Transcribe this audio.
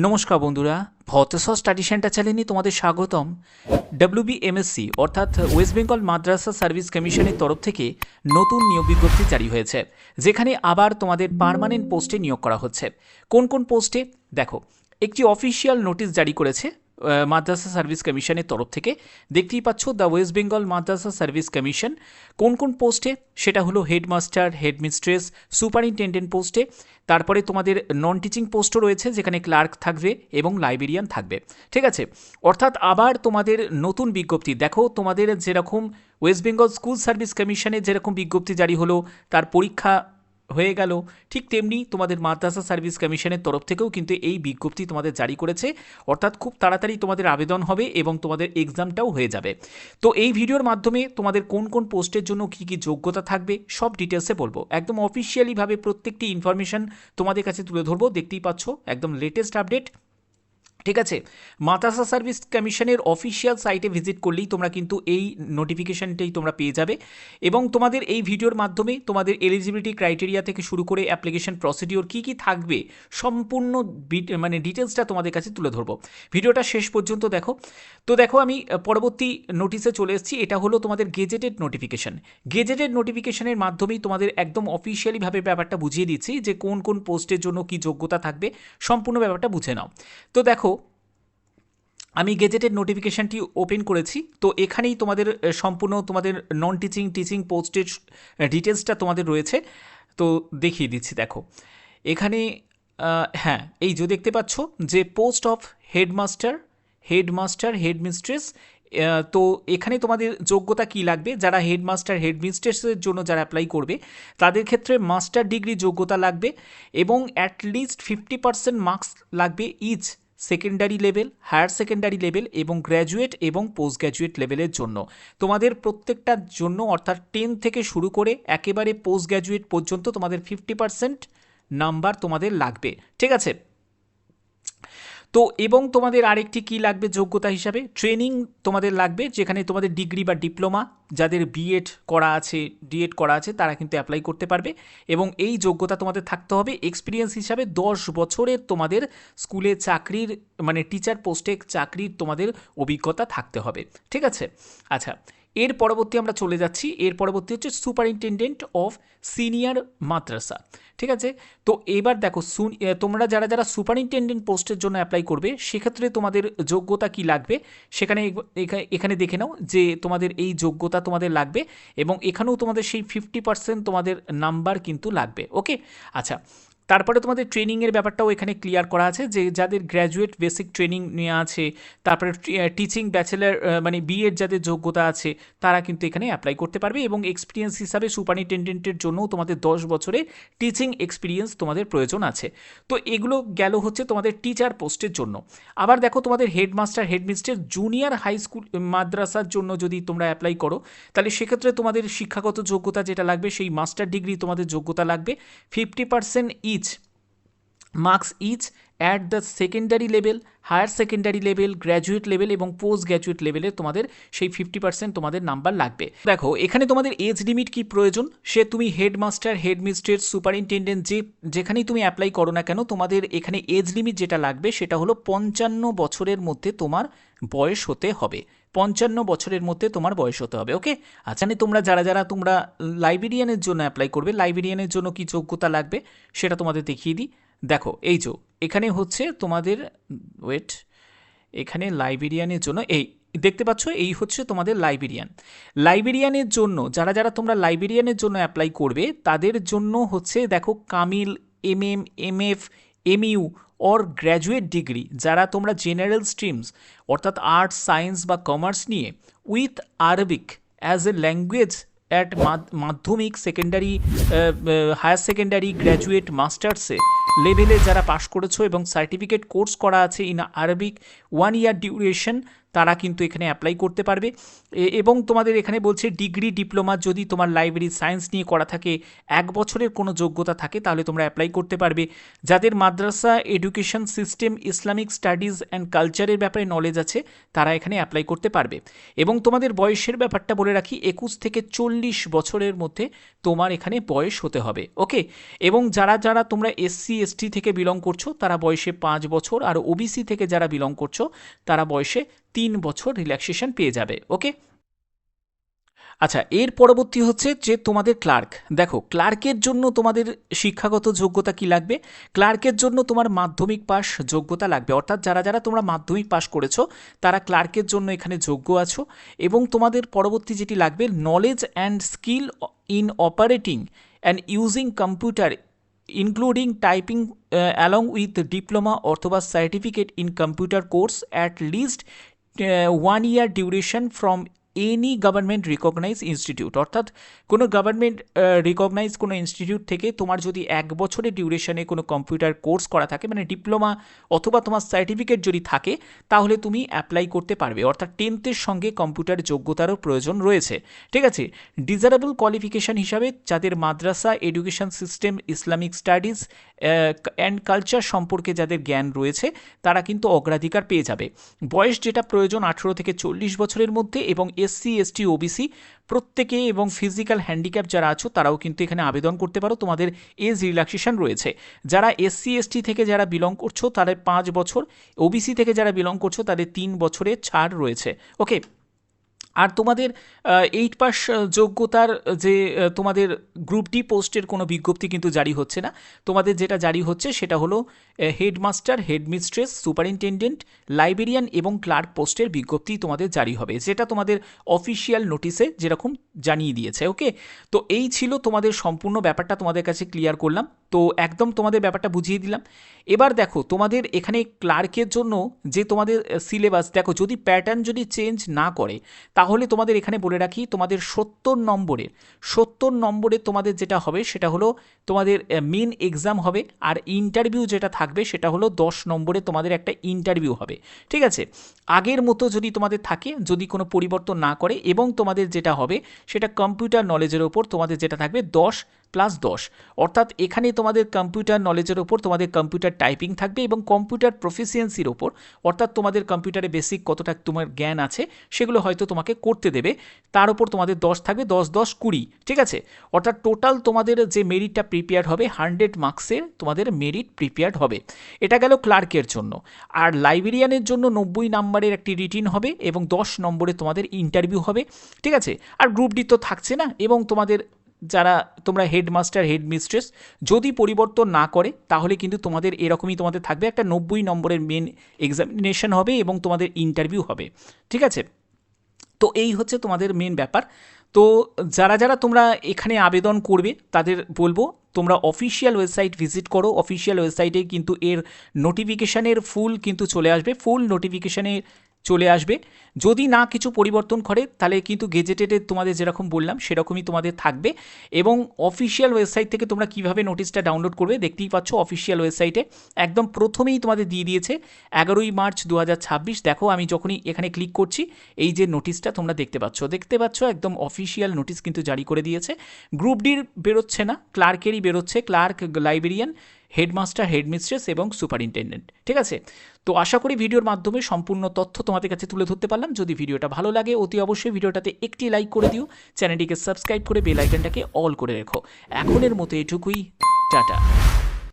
নমস্কার বন্ধুরা, ভতেশ্বর study centre চ্যানেলে তোমাদের স্বাগতম। WBMSC অর্থাৎ ওয়েস্ট বেঙ্গল মাদ্রাসা সার্ভিস কমিশনের তরফ থেকে নতুন নিয়োগ বিজ্ঞপ্তি জারি হয়েছে, যেখানে আবার তোমাদের পার্মানেন্ট পোস্টে নিয়োগ করা হচ্ছে। কোন কোন পোস্টে দেখো, একটি অফিসিয়াল নোটিশ জারি করেছে মাদ্রাসা সার্ভিস কমিশনের তরফ থেকে। দেখতেই পাচ্ছ, the West Bengal Madrasa service commission. কোন কোন পোস্টে সেটা হলো হেডমাস্টার, হেডমিস্ট্রেস, সুপারিনটেন্ডেন্ট পোস্টে। তারপরে তোমাদের নন টিচিং পোস্টও রয়েছে, যেখানে ক্লার্ক থাকবে এবং লাইব্রেরিয়ান থাকবে। ঠিক আছে, অর্থাৎ আবার তোমাদের নতুন বিজ্ঞপ্তি। দেখো, তোমাদের যেরকম ওয়েস্ট বেঙ্গল স্কুল সার্ভিস কমিশনের যেরকম বিজ্ঞপ্তি জারি হলো, তার পরীক্ষা হয়ে গেল, ঠিক তেমনি তোমাদের মাদ্রাসা সার্ভিস কমিশনের তরফ থেকেও কিন্তু এই বিজ্ঞপ্তি তোমাদের জারি করেছে। অর্থাৎ খুব তাড়াতাড়ি তোমাদের আবেদন হবে এবং তোমাদের এক্সামটাও হয়ে যাবে। তো এই ভিডিওর মাধ্যমে তোমাদের কোন কোন পোস্টের জন্য কী কী যোগ্যতা থাকবে সব ডিটেলসে বলবো। একদম অফিসিয়ালিভাবে প্রত্যেকটি ইনফরমেশন তোমাদের কাছে তুলে ধরবো। দেখতেই পাচ্ছ, একদম লেটেস্ট আপডেট। ঠিক আছে, মাদ্রাসা সার্ভিস কমিশনের অফিসিয়াল সাইটে ভিজিট করলেই তোমরা কিন্তু এই নোটিফিকেশানটাই তোমরা পেয়ে যাবে। এবং তোমাদের এই ভিডিওর মাধ্যমে তোমাদের এলিজিবিলিটি ক্রাইটেরিয়া থেকে শুরু করে অ্যাপ্লিকেশন প্রসিডিওর কী কী থাকবে সম্পূর্ণ ডিটেলসটা তোমাদের কাছে তুলে ধরবো। ভিডিওটা শেষ পর্যন্ত দেখো। তো দেখো, আমি পরবর্তী নোটিশে চলে এসেছি। এটা হলো তোমাদের গেজেটেড নোটিফিকেশান। গেজেটেড নোটিফিকেশানের মাধ্যমেই তোমাদের একদম অফিসিয়ালিভাবে ব্যাপারটা বুঝিয়ে দিচ্ছি যে কোন কোন পোস্টের জন্য কী যোগ্যতা থাকবে, সম্পূর্ণ ব্যাপারটা বুঝে নাও। তো দেখো, আমি গেজেটেড নোটিফিকেশানটি ওপেন করেছি। তো এখানেই তোমাদের সম্পূর্ণ তোমাদের নন টিচিং, টিচিং পোস্টের ডিটেলসটা তোমাদের রয়েছে। তো দেখিয়ে দিচ্ছি, দেখো এখানে। হ্যাঁ, এই যে দেখতে পাচ্ছ যে পোস্ট অফ হেডমাস্টার, হেডমিস্ট্রেস। তো এখানে তোমাদের যোগ্যতা কি লাগবে, যারা হেডমাস্টার, হেডমিস্ট্রেসের জন্য যারা অ্যাপ্লাই করবে তাদের ক্ষেত্রে মাস্টার ডিগ্রি যোগ্যতা লাগবে এবং অ্যাটলিস্ট 50% মার্কস লাগবে each secondary level, higher secondary level এবং গ্র্যাজুয়েট এবং পোস্ট গ্র্যাজুয়েট লেভেলের জন্য। তোমাদের প্রত্যেকটার জন্য, অর্থাৎ 10 থেকে শুরু করে একেবারে পোস্ট গ্র্যাজুয়েট পর্যন্ত তোমাদের 50% নাম্বার তোমাদের লাগবে। ঠিক আছে, তো এবং তোমাদের আরেকটি কি লাগবে যোগ্যতা হিসাবে, ট্রেনিং তোমাদের লাগবে, যেখানে তোমাদের ডিগ্রি বা ডিপ্লোমা, যাদের ডিএড করা আছে তারা কিন্তু অ্যাপ্লাই করতে পারবে। এবং এই যোগ্যতা তোমাদের থাকতে হবে এক্সপিরিয়েন্স হিসাবে 10 বছরের তোমাদের স্কুলে চাকরির, টিচার পোস্টে চাকরির তোমাদের অভিজ্ঞতা থাকতে হবে। ঠিক আছে, আচ্ছা, এর পরবর্তী আমরা চলে যাচ্ছি। এর পরবর্তী হচ্ছে সুপারিনটেন্ডেন্ট অফ সিনিয়র মাদ্রাসা। ঠিক আছে, তো এবার দেখো, তোমরা যারা যারা সুপারিনটেন্ডেন্ট পোস্টের জন্য অ্যাপ্লাই করবে, সেক্ষেত্রে তোমাদের যোগ্যতা কি লাগবে সেখানে এখানে দেখে নাও যে তোমাদের এই যোগ্যতা তোমাদের লাগবে এবং এখানেও তোমাদের সেই 50% তোমাদের নাম্বার কিন্তু লাগবে। ওকে, আচ্ছা, তারপরে তোমাদের ট্রেনিংয়ের ব্যাপারটাও এখানে ক্লিয়ার করা আছে, যে যাদের গ্র্যাজুয়েট বেসিক ট্রেনিং নেওয়া আছে, তারপরে টিচিং ব্যাচেলার বিএড যাদের যোগ্যতা আছে তারা কিন্তু এখানে অ্যাপ্লাই করতে পারবে। এবং এক্সপিরিয়েন্স হিসাবে সুপারিনটেন্ডেন্টের জন্যও তোমাদের 10 বছরের টিচিং এক্সপিরিয়েন্স তোমাদের প্রয়োজন আছে। তো এগুলো গেল হচ্ছে তোমাদের টিচার পোস্টের জন্য। আবার দেখো, তোমাদের headmaster, headmistress, junior high school মাদ্রাসার জন্য যদি তোমরা অ্যাপ্লাই করো, তাহলে সেক্ষেত্রে তোমাদের শিক্ষাগত যোগ্যতা যেটা লাগবে সেই মাস্টার ডিগ্রি তোমাদের যোগ্যতা লাগবে। 50% marks each at the secondary level, higher secondary level, graduate level এবং পোস্ট গ্র্যাজুয়েট লেভেলে তোমাদের সেই 50% তোমাদের নাম্বার লাগবে। দেখো, এখানে তোমাদের এজ লিমিট কি প্রয়োজন, সে তুমি হেডমাস্টার, হেডমিস্ট্রেস, সুপারিনটেন্ডেন্ট যেখানেই তুমি অ্যাপ্লাই করো না কেন, তোমাদের এখানে এজ লিমিট যেটা লাগবে সেটা হলো 55 বছরের মধ্যে তোমার বয়স হতে হবে। 55 বছরের মধ্যে তোমার বয়স হতে হবে। ওকে, আচ্ছা, তোমরা যারা তোমরা লাইব্রেরিয়ানের জন্য অ্যাপ্লাই করবে, লাইব্রেরিয়ানের জন্য কি যোগ্যতা লাগবে সেটা তোমাদের দেখিয়ে দিই। দেখো, এই যে এখানে হচ্ছে তোমাদের এখানে লাইব্রেরিয়ানের জন্য এই দেখতে পাচ্ছ, এই হচ্ছে তোমাদের লাইব্রেরিয়ানের জন্য যারা তোমরা লাইব্রেরিয়ানের জন্য অ্যাপ্লাই করবে তাদের জন্য হচ্ছে, দেখো, Kamil, MM, MF, MU or graduate degree, যারা তোমরা জেনারেল স্ট্রিমস অর্থাৎ আর্টস, সায়েন্স বা কমার্স নিয়ে with Arabic as a language at মাধ্যমিক, সেকেন্ডারি, হায়ার সেকেন্ডারি, গ্র্যাজুয়েট, মাস্টার্সে লেভেলে যারা পাশ করেছো এবং সার্টিফিকেট কোর্স করা আছে ইন আরবিক 1 ইয়ার ডিউরেশন, তারা কিন্তু এখানে অ্যাপ্লাই করতে পারবে। এবং তোমাদের এখানে বলছে ডিগ্রি, ডিপ্লোমা যদি তোমার লাইব্রেরি সায়েন্স নিয়ে করা থাকে, 1 বছরের কোনো যোগ্যতা থাকে, তাহলে তোমরা অ্যাপ্লাই করতে পারবে। যাদের মাদ্রাসা education system, Islamic studies and কালচারের ব্যাপারে নলেজ আছে, তারা এখানে অ্যাপ্লাই করতে পারবে। এবং তোমাদের বয়সের ব্যাপারটা বলে রাখি, 21 থেকে 40 বছরের মধ্যে তোমার এখানে বয়স হতে হবে। ওকে, এবং যারা তোমরা SC SC/ST থেকে বিলং করছো তারা বয়সে 5 বছর, আর OBC থেকে যারা বিলং করছো তারা বয়সে 3 বছর রিল্যাক্সেশন পেয়ে যাবে। ওকে, আচ্ছা, এর পরবর্তী হচ্ছে যে তোমাদের ক্লার্ক। দেখো, ক্লার্কের জন্য তোমাদের শিক্ষাগত যোগ্যতা কি লাগবে? ক্লার্কের জন্য তোমার মাধ্যমিক পাস যোগ্যতা লাগবে, অর্থাৎ যারা যারা তোমরা মাধ্যমিক পাস করেছো তারা ক্লার্কের জন্য এখানে যোগ্য আছো। এবং তোমাদের পরবর্তী যেটি লাগবে, knowledge and skill in operating and using computer including typing along with diploma অথবা certificate in computer course at least 1 year duration from any government recognise institute. অর্থাৎ কোনো গভর্নমেন্ট রিকগনাইজ কোনো ইনস্টিটিউট থেকে তোমার যদি 1 বছরের ডিউরেশনে কোনো কম্পিউটার কোর্স করা থাকে, মানে ডিপ্লোমা অথবা তোমার সার্টিফিকেট যদি থাকে, তাহলে তুমি অ্যাপ্লাই করতে পারবে। অর্থাৎ 10th সঙ্গে কম্পিউটার যোগ্যতারও প্রয়োজন রয়েছে। ঠিক আছে, ডিজারেবল কোয়ালিফিকেশান হিসাবে যাদের মাদ্রাসা education system, Islamic studies and culture সম্পর্কে যাদের জ্ঞান রয়েছে তারা কিন্তু অগ্রাধিকার পেয়ে যাবে। বয়স যেটা প্রয়োজন 18 থেকে 40 বছরের মধ্যে, এবং SC/ST OBC প্রত্যেকে, এবং ফিজিক্যাল হ্যান্ডিক্যাপ যারা আছো তারাও কিন্তু এখানে আবেদন করতে পারো, তোমাদের এজ রিল্যাক্সেশন রয়েছে। যারা SC/ST থেকে যারা বিলং করছো তাদের 5 বছর, OBC থেকে যারা বিলং করছো তাদের 3 বছরের ছাড় রয়েছে। ওকে, আর তোমাদের 8 পাস যোগ্যতার যে তোমাদের গ্রুপ ডি পোস্টের কোনো বিজ্ঞপ্তি কিন্তু জারি হচ্ছে না। তোমাদের যেটা জারি হচ্ছে সেটা হলো হেডমাস্টার, হেডমিস্ট্রেস, সুপারিনটেন্ডেন্ট, লাইব্রেরিয়ান এবং ক্লার্ক পোস্টের বিজ্ঞপ্তি তোমাদের জারি হবে, যেটা তোমাদের অফিসিয়াল নোটিশে যেরকম জানিয়ে দিয়েছে। ওকে, তো এই ছিল তোমাদের সম্পূর্ণ ব্যাপারটা, তোমাদের কাছে ক্লিয়ার করলাম। তো একদম তোমাদের ব্যাপারটা বুঝিয়ে দিলাম। এবার দেখো, তোমাদের এখানে ক্লার্কের জন্য যে তোমাদের সিলেবাস, দেখো যদি প্যাটার্ন যদি চেঞ্জ না করে তাহলে তোমাদের এখানে বলে রাখি, তোমাদের 70 নম্বরের তোমাদের যেটা হবে সেটা হলো তোমাদের মেন এক্সাম হবে, আর ইন্টারভিউ যেটা থাকবে সেটা হলো 10 নম্বরে তোমাদের একটা ইন্টারভিউ হবে। ঠিক আছে, আগের মতো যদি তোমাদের থাকে, যদি কোনো পরিবর্তন না করে, এবং তোমাদের যেটা হবে সেটা কম্পিউটার নলেজের ওপর তোমাদের যেটা থাকবে 10+10, অর্থাৎ এখানে তোমাদের কম্পিউটার নলেজের ওপর তোমাদের কম্পিউটার টাইপিং থাকবে, এবং কম্পিউটার প্রফিসিয়েন্সির ওপর, অর্থাৎ তোমাদের কম্পিউটারে বেসিক কতটা তোমার জ্ঞান আছে সেগুলো হয়তো তোমাকে করতে দেবে, তার উপর তোমাদের 10 থাকবে, 10-10-20। ঠিক আছে, অর্থাৎ টোটাল তোমাদের যে মেরিটটা প্রিপেয়ার হবে 100 মার্কসের তোমাদের মেরিট প্রিপেয়ার হবে। এটা গেল ক্লার্কের জন্য। আর লাইব্রেরিয়ানের জন্য 90 নম্বরের একটি রিটিন হবে, এবং 10 নম্বরে তোমাদের ইন্টারভিউ হবে। ঠিক আছে, আর গ্রুপ ডি তো থাকছে না, এবং তোমাদের যারা তোমরা হেডমাস্টার, হেডমিস্ট্রেস যদি পরিবর্তন না করে তাহলে কিন্তু তোমাদের এরকমই তোমাদের থাকবে, একটা 90 নম্বরের মেন এক্সামিনেশন হবে এবং তোমাদের ইন্টারভিউ হবে। ঠিক আছে, তো এই হচ্ছে তোমাদের মেন ব্যাপার। তো যারা যারা তোমরা এখানে আবেদন করবে তাদের বলবো তোমরা অফিসিয়াল ওয়েবসাইট ভিজিট করো। অফিসিয়াল ওয়েবসাইটে কিন্তু এর নোটিফিকেশানের ফুল কিন্তু চলে আসবে, ফুল নোটিফিকেশানে চলে আসবে। যদি না কিছু পরিবর্তন করে তাহলে কিন্তু গেজেটেডে তোমাদের যেরকম বললাম সেরকমই তোমাদের থাকবে। এবং অফিসিয়াল ওয়েবসাইট থেকে তোমরা কিভাবে নোটিশটা ডাউনলোড করবে দেখতেই পাচ্ছ, অফিসিয়াল ওয়েবসাইটে একদম প্রথমেই তোমাদের দিয়ে দিয়েছে 11ই মার্চ 2026। দেখো আমি যখনই এখানে ক্লিক করছি এই যে নোটিশটা তোমরা দেখতে পাচ্ছ একদম অফিসিয়াল নোটিশ কিন্তু জারি করে দিয়েছে। গ্রুপ ডির বেরোচ্ছে না, ক্লার্কেরই বেরোচ্ছে, ক্লার্ক, লাইব্রেরিয়ান, হেডমাস্টার, হেডমিস্ট্রেস এবং সুপারিনটেন্ডেন্ট। ঠিক আছে, তো আশা করি ভিডিওর মাধ্যমে সম্পূর্ণ তথ্য তোমাদের কাছে তুলে ধরতে পারলাম। যদি ভিডিওটা ভালো লাগে অতি অবশ্যই ভিডিওটাতে একটি লাইক করে দিও, চ্যানেলটিকে সাবস্ক্রাইব করে বেল আইকনটাকে অল করে রেখো। এখনের মতো এটুকুই, টাটা।